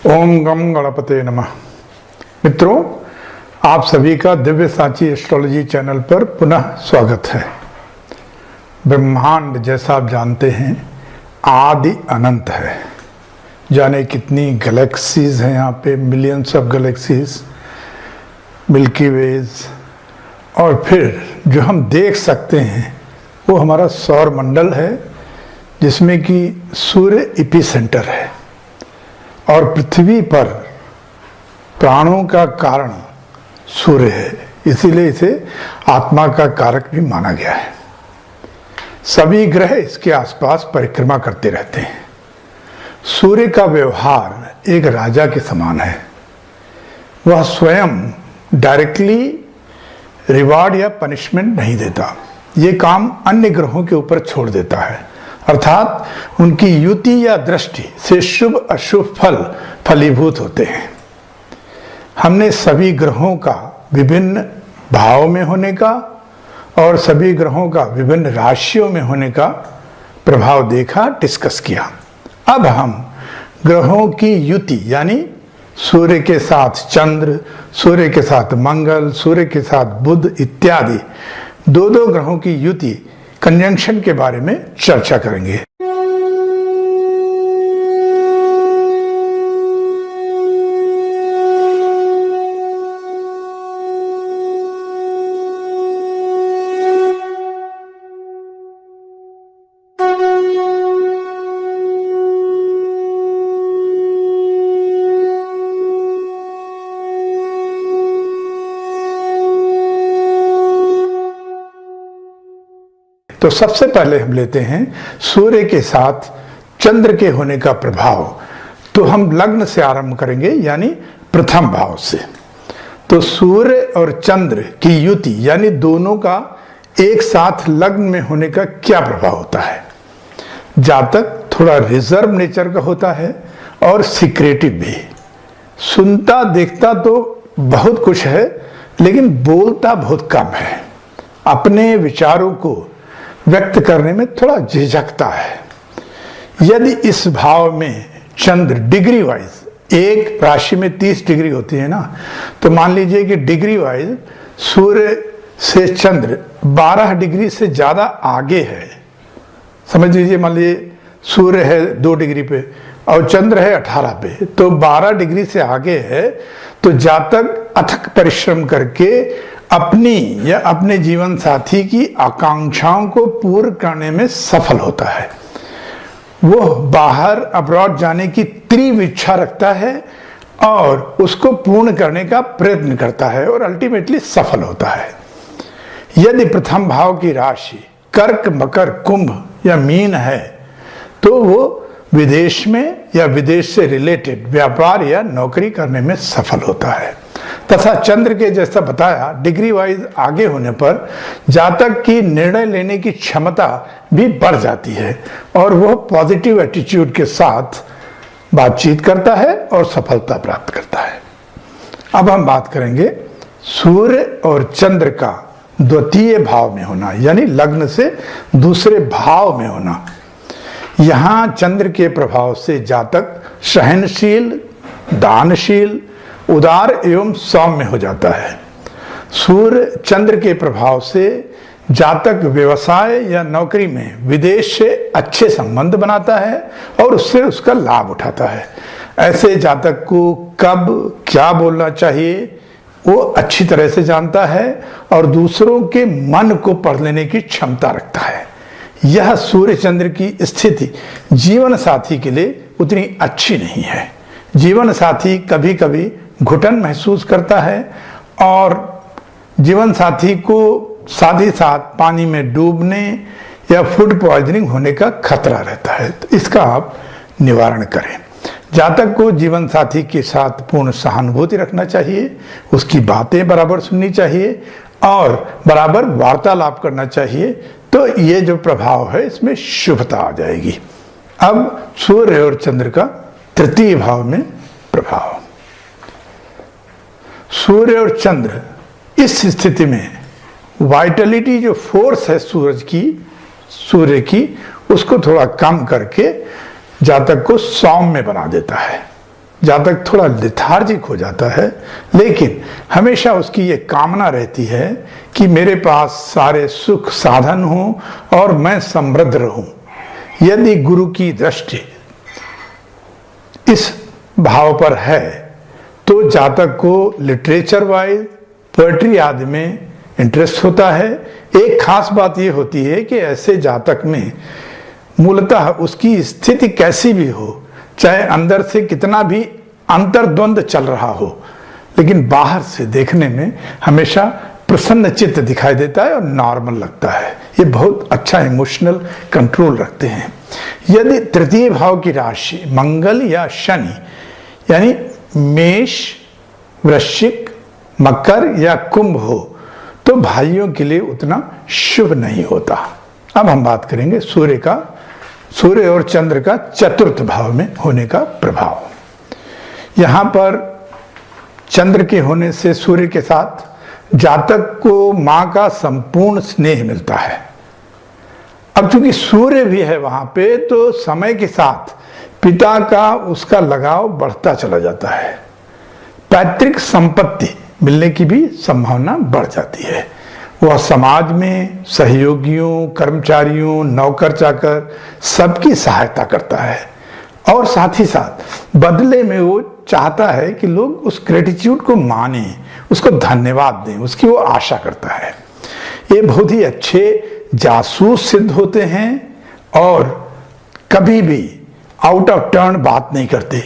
ओम गम गणपते नमः। मित्रों, आप सभी का दिव्य साची एस्ट्रोलॉजी चैनल पर पुनः स्वागत है। ब्रह्मांड जैसा आप जानते हैं आदि अनंत है। जाने कितनी गैलेक्सीज हैं यहाँ पे, millions of galaxies, milky ways, और फिर जो हम देख सकते हैं वो हमारा सौर मंडल है जिसमें कि सूर्य एपिसेंटर है और पृथ्वी पर प्राणों का कारण सूर्य है, इसीलिए इसे आत्मा का कारक भी माना गया है। सभी ग्रह इसके आसपास परिक्रमा करते रहते हैं। सूर्य का व्यवहार एक राजा के समान है। वह स्वयं डायरेक्टली रिवार्ड या पनिशमेंट नहीं देता, ये काम अन्य ग्रहों के ऊपर छोड़ देता है। अर्थात उनकी युति या दृष्टि से शुभ अशुभ फल फलीभूत होते हैं। हमने सभी ग्रहों का विभिन्न भाव में होने का और सभी ग्रहों का विभिन्न राशियों में होने का प्रभाव देखा, डिस्कस किया। अब हम ग्रहों की युति यानी सूर्य के साथ चंद्र, सूर्य के साथ मंगल, सूर्य के साथ बुध इत्यादि दो ग्रहों की युति कंजंक्शन के बारे में चर्चा करेंगे। तो सबसे पहले हम लेते हैं सूर्य के साथ चंद्र के होने का प्रभाव। तो हम लग्न से आरंभ करेंगे यानी प्रथम भाव से। तो सूर्य और चंद्र की युति यानी दोनों का एक साथ लग्न में होने का क्या प्रभाव होता है। जातक थोड़ा रिजर्व नेचर का होता है और सीक्रेटिव भी। सुनता देखता तो बहुत कुछ है लेकिन बोलता बहुत कम है। अपने विचारों को व्यक्त करने में थोड़ा झिझकता है। यदि इस भाव में चंद्र डिग्री वाइज, एक राशि में 30 डिग्री होती है ना, तो मान लीजिए कि डिग्री वाइज सूर्य से चंद्र 12 डिग्री से ज्यादा आगे है। समझ लीजिए, मान लीजिए सूर्य है 2 डिग्री पे और चंद्र है 18 पे, तो 12 डिग्री से आगे है। तो जातक अथक परिश्रम करके अपनी या अपने जीवन साथी की आकांक्षाओं को पूर्ण करने में सफल होता है। वो बाहर अब्रॉड जाने की तीव्र इच्छा रखता है और उसको पूर्ण करने का प्रयत्न करता है और अल्टीमेटली सफल होता है। यदि प्रथम भाव की राशि कर्क, मकर, कुंभ या मीन है तो वो विदेश में या विदेश से रिलेटेड व्यापार या नौकरी करने में सफल होता है। तथा चंद्र के जैसा बताया डिग्री वाइज आगे होने पर जातक की निर्णय लेने की क्षमता भी बढ़ जाती है और वह पॉजिटिव एटीट्यूड के साथ बातचीत करता है और सफलता प्राप्त करता है। अब हम बात करेंगे सूर्य और चंद्र का द्वितीय भाव में होना यानी लग्न से दूसरे भाव में होना। यहाँ चंद्र के प्रभाव से जातक सहनशील, दानशील, उदार एवं सौम्य हो जाता है। सूर्य चंद्र के प्रभाव से जातक व्यवसाय या नौकरी में विदेश से अच्छे संबंध बनाता है और उससे उसका लाभ उठाता है। ऐसे जातक को कब क्या बोलना चाहिए वो अच्छी तरह से जानता है और दूसरों के मन को पढ़ लेने की क्षमता रखता है। यह सूर्य चंद्र की स्थिति जीवन साथी के लिए उतनी अच्छी नहीं है। जीवन साथी कभी कभी घुटन महसूस करता है और जीवन साथी को साथ ही साथ पानी में डूबने या फूड पॉइजनिंग होने का खतरा रहता है। तो इसका आप निवारण करें। जातक को जीवन साथी के साथ पूर्ण सहानुभूति रखना चाहिए, उसकी बातें बराबर सुननी चाहिए और बराबर वार्तालाप करना चाहिए। तो ये जो प्रभाव है इसमें शुभता आ जाएगी। अब सूर्य और चंद्र का तृतीय भाव में प्रभाव। सूर्य और चंद्र इस स्थिति में वाइटलिटी जो फोर्स है सूर्य की उसको थोड़ा कम करके जातक को सौम्य बना देता है। जातक थोड़ा लेथार्जिक हो जाता है, लेकिन हमेशा उसकी ये कामना रहती है कि मेरे पास सारे सुख साधन हों और मैं समृद्ध रहूं। यदि गुरु की दृष्टि इस भाव पर है तो जातक को लिटरेचर वाइज, पोएट्री आदि में इंटरेस्ट होता है। एक खास बात यह होती है कि ऐसे जातक में मूलतः उसकी स्थिति कैसी भी हो, चाहे अंदर से कितना भी अंतर्द्वंद चल रहा हो, लेकिन बाहर से देखने में हमेशा प्रसन्न चित्त दिखाई देता है और नॉर्मल लगता है। ये बहुत अच्छा इमोशनल कंट्रोल रखते हैं। यदि तृतीय भाव की राशि मंगल या शनि यानी मेष, वृश्चिक, मकर या कुंभ हो तो भाइयों के लिए उतना शुभ नहीं होता। अब हम बात करेंगे सूर्य और चंद्र का चतुर्थ भाव में होने का प्रभाव। यहां पर चंद्र के होने से सूर्य के साथ जातक को मां का संपूर्ण स्नेह मिलता है। अब चूंकि सूर्य भी है वहां पे, तो समय के साथ पिता का उसका लगाव बढ़ता चला जाता है। पैतृक संपत्ति मिलने की भी संभावना बढ़ जाती है। वह समाज में सहयोगियों, कर्मचारियों, नौकर चाकर सबकी सहायता करता है और साथ ही साथ बदले में वो चाहता है कि लोग उस ग्रेटिट्यूड को माने, उसको धन्यवाद दें, उसकी वो आशा करता है। ये बहुत ही अच्छे जासूस सिद्ध होते हैं और कभी भी आउट ऑफ टर्न बात नहीं करते,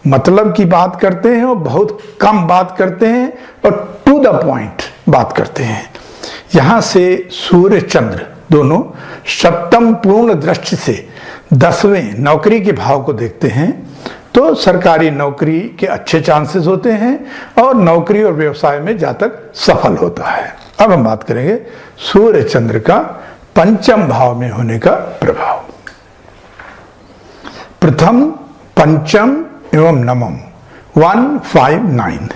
मतलब की बात करते हैं और बहुत कम बात करते हैं और टू द पॉइंट बात करते हैं। यहां से सूर्य चंद्र दोनों सप्तम पूर्ण दृष्टि से 10वें नौकरी के भाव को देखते हैं तो सरकारी नौकरी के अच्छे चांसेस होते हैं और नौकरी और व्यवसाय में जातक सफल होता है। अब हम बात करेंगे सूर्य चंद्र का पंचम भाव में होने का प्रभाव। प्रथम, पंचम एवं नवम 1, 5, 9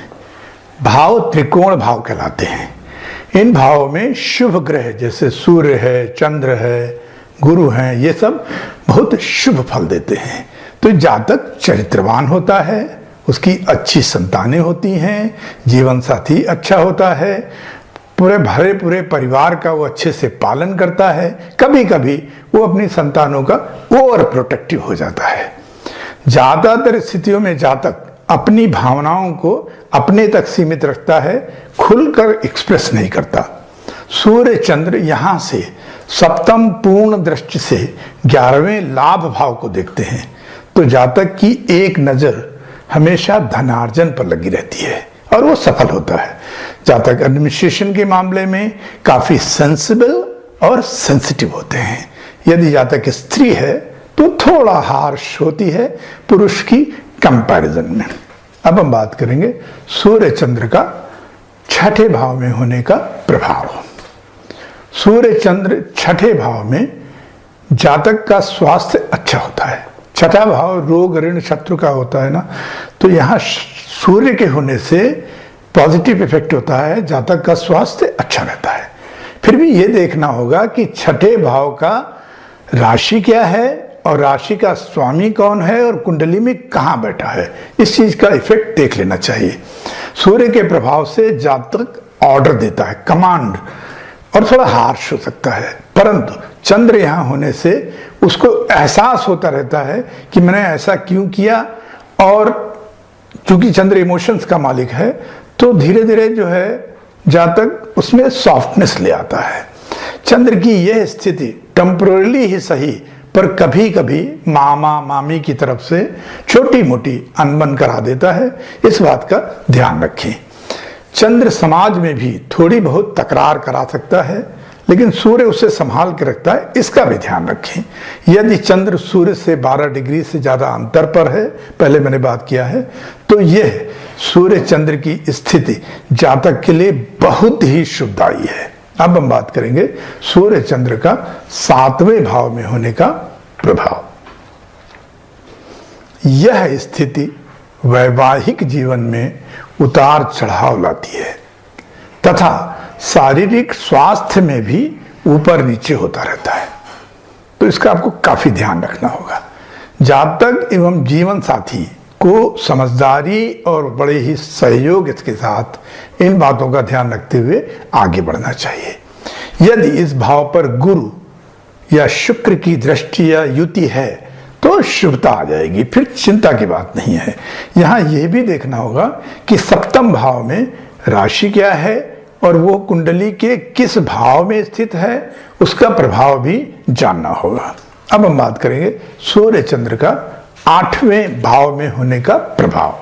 भाव त्रिकोण भाव कहलाते हैं। इन भावों में शुभ ग्रह जैसे सूर्य है, चंद्र है, गुरु हैं, ये सब बहुत शुभ फल देते हैं। तो जातक चरित्रवान होता है, उसकी अच्छी संतानें होती हैं, जीवन साथी अच्छा होता है, पूरे परिवार का वो अच्छे से पालन करता है। कभी कभी वो अपनी संतानों का ओवर प्रोटेक्टिव हो जाता है। ज्यादातर स्थितियों में जातक अपनी भावनाओं को अपने तक सीमित रखता है, खुलकर एक्सप्रेस नहीं करता। सूर्य चंद्र यहां से सप्तम पूर्ण दृष्टि से 11वें लाभ भाव को देखते हैं तो जातक की एक नजर हमेशा धनार्जन पर लगी रहती है और वो सफल होता है। जातक एडमिनिस्ट्रेशन के मामले में काफी सेंसिबल और सेंसिटिव होते हैं। यदि जातक स्त्री है तो थोड़ा हार्श होती है पुरुष की कंपैरिजन में। अब हम बात करेंगे सूर्य चंद्र का छठे भाव में होने का प्रभाव। सूर्य चंद्र छठे भाव में जातक का स्वास्थ्य अच्छा होता है। छठा भाव रोग ऋण शत्रु का होता है ना, तो यहां सूर्य के होने से पॉजिटिव इफेक्ट होता है, जातक का स्वास्थ्य अच्छा रहता है। फिर भी यह देखना होगा कि छठे भाव का राशि क्या है और राशि का स्वामी कौन है और कुंडली में कहां बैठा है, इस चीज का इफेक्ट देख लेना चाहिए। सूर्य के प्रभाव से जातक ऑर्डर देता है, कमांड, और थोड़ा हार्श हो सकता है, परंतु चंद्र यहां होने से उसको एहसास होता रहता है कि मैंने ऐसा क्यों किया। और चूंकि चंद्र इमोशंस का मालिक है तो धीरे धीरे जो है जातक उसमें सॉफ्टनेस ले आता है। चंद्र की यह स्थिति टेम्पररी ही सही पर कभी कभी मामा मामी की तरफ से छोटी मोटी अनबन करा देता है, इस बात का ध्यान रखें। चंद्र समाज में भी थोड़ी बहुत तकरार करा सकता है, लेकिन सूर्य उसे संभाल के रखता है, इसका भी ध्यान रखें। यदि चंद्र सूर्य से 12 डिग्री से ज्यादा अंतर पर है, पहले मैंने बात किया है, तो यह सूर्य चंद्र की स्थिति जातक के लिए बहुत ही शुभदायी है। अब हम बात करेंगे सूर्य चंद्र का 7वें भाव में होने का प्रभाव। यह स्थिति वैवाहिक जीवन में उतार चढ़ाव लाती है तथा शारीरिक स्वास्थ्य में भी ऊपर नीचे होता रहता है, तो इसका आपको काफी ध्यान रखना होगा। जातक एवं जीवन साथी को समझदारी और बड़े ही सहयोग के साथ इन बातों का ध्यान रखते हुए आगे बढ़ना चाहिए। यदि इस भाव पर गुरु या शुक्र की दृष्टि या युति है तो शुभता आ जाएगी, फिर चिंता की बात नहीं है। यहां यह भी देखना होगा कि सप्तम भाव में राशि क्या है और वो कुंडली के किस भाव में स्थित है, उसका प्रभाव भी जानना होगा। अब हम बात करेंगे सूर्य चंद्र का 8वें भाव में होने का प्रभाव।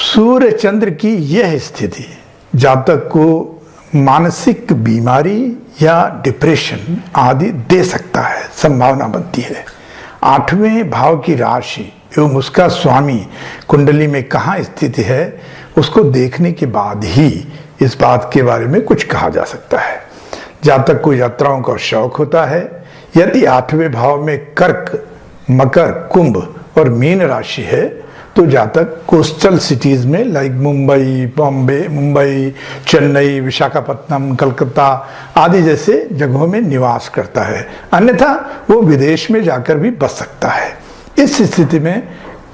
सूर्य चंद्र की यह स्थिति जातक को मानसिक बीमारी या डिप्रेशन आदि दे सकता है, संभावना बनती है। 8वें भाव की राशि एवं उसका स्वामी कुंडली में कहाँ स्थित है, उसको देखने के बाद ही इस बात के बारे में कुछ कहा जा सकता है। जातक को यात्राओं का शौक होता है। यदि 8वें भाव में कर्क, मकर, कुंभ और मीन राशि है तो जातक कोस्टल सिटीज में लाइक मुंबई, चेन्नई, विशाखापत्तनम, कलकत्ता आदि जैसे जगहों में निवास करता है, अन्यथा वो विदेश में जाकर भी बस सकता है। इस स्थिति में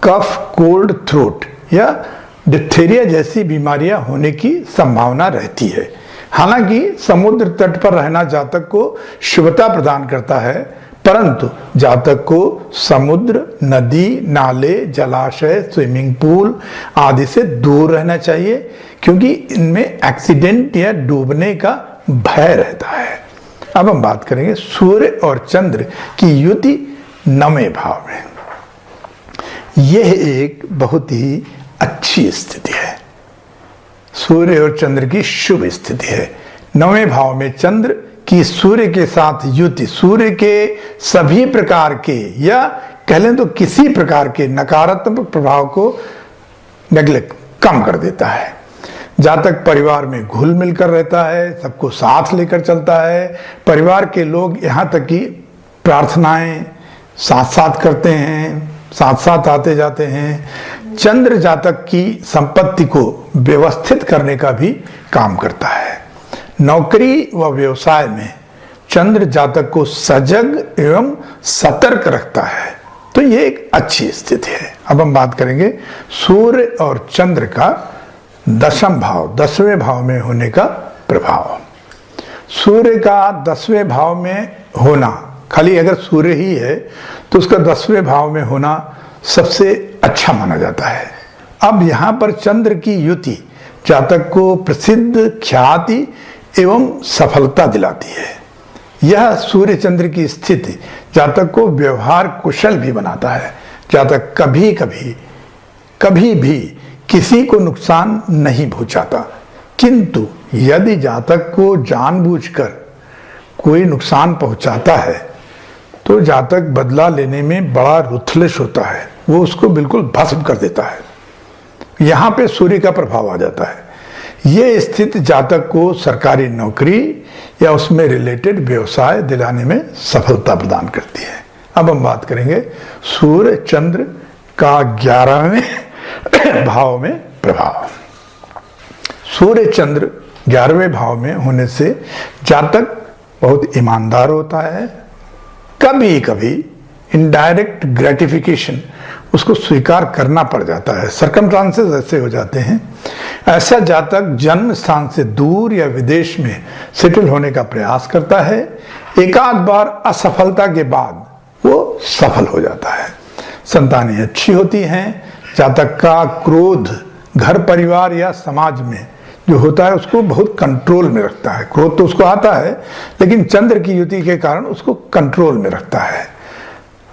कफ, कोल्ड थ्रोट या डिप्थेरिया जैसी बीमारियां होने की संभावना रहती है। हालांकि समुद्र तट पर रहना जातक को शुभता प्रदान करता है, परंतु जातक को समुद्र, नदी, नाले, जलाशय, स्विमिंग पूल आदि से दूर रहना चाहिए, क्योंकि इनमें एक्सीडेंट या डूबने का भय रहता है। अब हम बात करेंगे सूर्य और चंद्र की युति 9वें भाव में। यह एक बहुत ही अच्छी स्थिति है। सूर्य और चंद्र की शुभ स्थिति है। 9वें भाव में चंद्र की सूर्य के साथ युति सूर्य के सभी प्रकार के या कह लें तो किसी प्रकार के नकारात्मक प्रभाव को नेग्लेक्ट कम कर देता है। जातक परिवार में घुल मिलकर रहता है, सबको साथ लेकर चलता है। परिवार के लोग यहाँ तक कि प्रार्थनाएं साथ साथ करते हैं, साथ साथ आते जाते हैं। चंद्र जातक की संपत्ति को व्यवस्थित करने का भी काम करता है। नौकरी व व्यवसाय में चंद्र जातक को सजग एवं सतर्क रखता है, तो ये एक अच्छी स्थिति है। अब हम बात करेंगे सूर्य और चंद्र का 10वां भाव, 10वें भाव में होने का प्रभाव। सूर्य का 10वें भाव में होना, खाली अगर सूर्य ही है तो उसका 10वें भाव में होना सबसे अच्छा माना जाता है। अब यहां पर चंद्र की युति जातक को प्रसिद्ध, ख्याति एवं सफलता दिलाती है। यह सूर्य चंद्र की स्थिति जातक को व्यवहार कुशल भी बनाता है। जातक कभी भी किसी को नुकसान नहीं पहुंचाता, किंतु यदि जातक को जानबूझकर कोई नुकसान पहुंचाता है तो जातक बदला लेने में बड़ा रुथलेश होता है, वो उसको बिल्कुल भस्म कर देता है। यहां पे सूर्य का प्रभाव आ जाता है। ये स्थिति जातक को सरकारी नौकरी या उसमें रिलेटेड व्यवसाय दिलाने में सफलता प्रदान करती है। अब हम बात करेंगे सूर्य चंद्र का 11वें भाव में प्रभाव। सूर्य चंद्र 11वें भाव में होने से जातक बहुत ईमानदार होता है। कभी कभी इनडायरेक्ट ग्रेटिफिकेशन उसको स्वीकार करना पड़ जाता है, सर्कमस्टांसेस ऐसे हो जाते हैं। ऐसा जातक जन्म स्थान से दूर या विदेश में सेटल होने का प्रयास करता है। एकाध बार असफलता के बाद वो सफल हो जाता है। संतानें अच्छी होती हैं। जातक का क्रोध घर परिवार या समाज में जो होता है उसको बहुत कंट्रोल में रखता है। क्रोध तो उसको आता है, लेकिन चंद्र की युति के कारण उसको कंट्रोल में रखता है।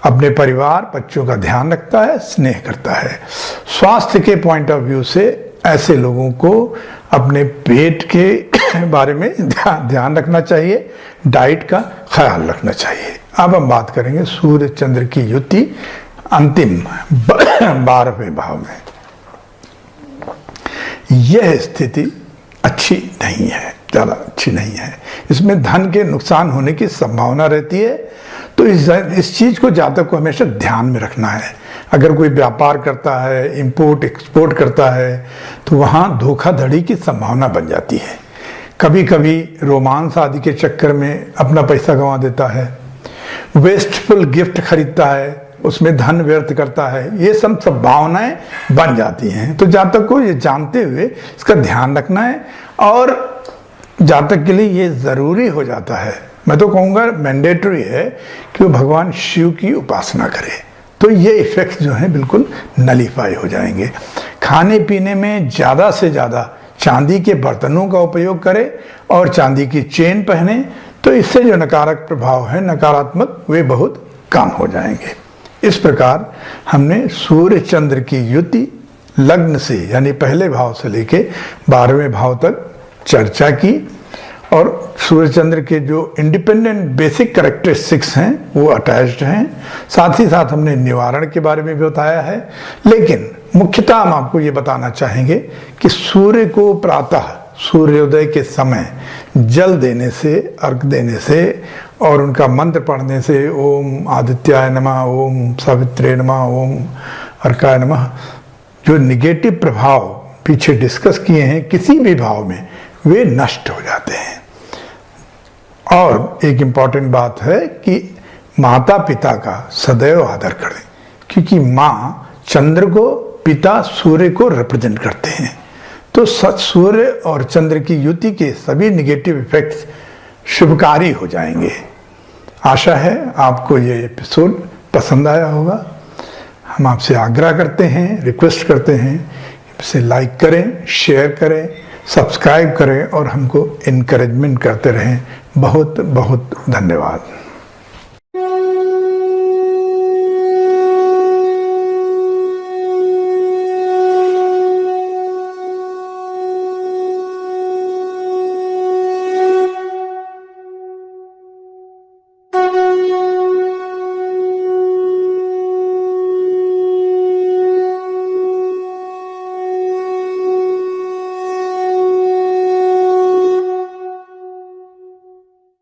अपने परिवार, बच्चों का ध्यान रखता है, स्नेह करता है। स्वास्थ्य के पॉइंट ऑफ व्यू से ऐसे लोगों को अपने पेट के बारे में ध्यान रखना चाहिए, डाइट का ख्याल रखना चाहिए। अब हम बात करेंगे सूर्य चंद्र की युति अंतिम 12वें भाव में। यह स्थिति अच्छी नहीं है, ज्यादा अच्छी नहीं है। इसमें धन के नुकसान होने की संभावना रहती है, तो इस चीज को जातक को हमेशा ध्यान में रखना है। अगर कोई व्यापार करता है, इंपोर्ट एक्सपोर्ट करता है, तो वहां धोखाधड़ी की संभावना बन जाती है। कभी कभी रोमांस आदि के चक्कर में अपना पैसा गंवा देता है। वेस्टफुल गिफ्ट खरीदता है, उसमें धन व्यर्थ करता है, ये सब भावनाएं बन जाती हैं। तो जातक को ये जानते हुए इसका ध्यान रखना है, और जातक के लिए ये जरूरी हो जाता है, मैं तो कहूँगा मैंडेटरी है कि वो भगवान शिव की उपासना करे, तो ये इफेक्ट्स जो हैं बिल्कुल नलीफाई हो जाएंगे। खाने पीने में ज़्यादा से ज़्यादा चांदी के बर्तनों का उपयोग करें और चांदी की चेन पहने, तो इससे जो नकारात्मक प्रभाव है, नकारात्मक, वे बहुत कम हो जाएंगे। इस प्रकार हमने सूर्य चंद्र की युति लग्न से यानी पहले भाव से लेके 12वें भाव तक चर्चा की, और सूर्य चंद्र के जो इंडिपेंडेंट बेसिक कैरेक्टरिस्टिक्स हैं वो अटैच्ड हैं। साथ ही साथ हमने निवारण के बारे में भी बताया है, लेकिन मुख्यतः हम आपको ये बताना चाहेंगे कि सूर्य को प्रातः सूर्योदय के समय जल देने से, अर्घ देने से और उनका मंत्र पढ़ने से, ओम आदित्याय नमः, ओम सावित्रे नमः, ओम अर्काय नमः, जो निगेटिव प्रभाव पीछे डिस्कस किए हैं किसी भी भाव में, वे नष्ट हो जाते हैं। और एक इम्पॉर्टेंट बात है कि माता पिता का सदैव आदर करें, क्योंकि माँ चंद्र को, पिता सूर्य को रिप्रेजेंट करते हैं। तो सच सूर्य और चंद्र की युति के सभी निगेटिव इफेक्ट्स शुभकारी हो जाएंगे। आशा है आपको ये एपिसोड पसंद आया होगा। हम आपसे आग्रह करते हैं, रिक्वेस्ट करते हैं, इसे लाइक करें, शेयर करें, सब्सक्राइब करें और हमको इनकरेजमेंट करते रहें। बहुत बहुत धन्यवाद।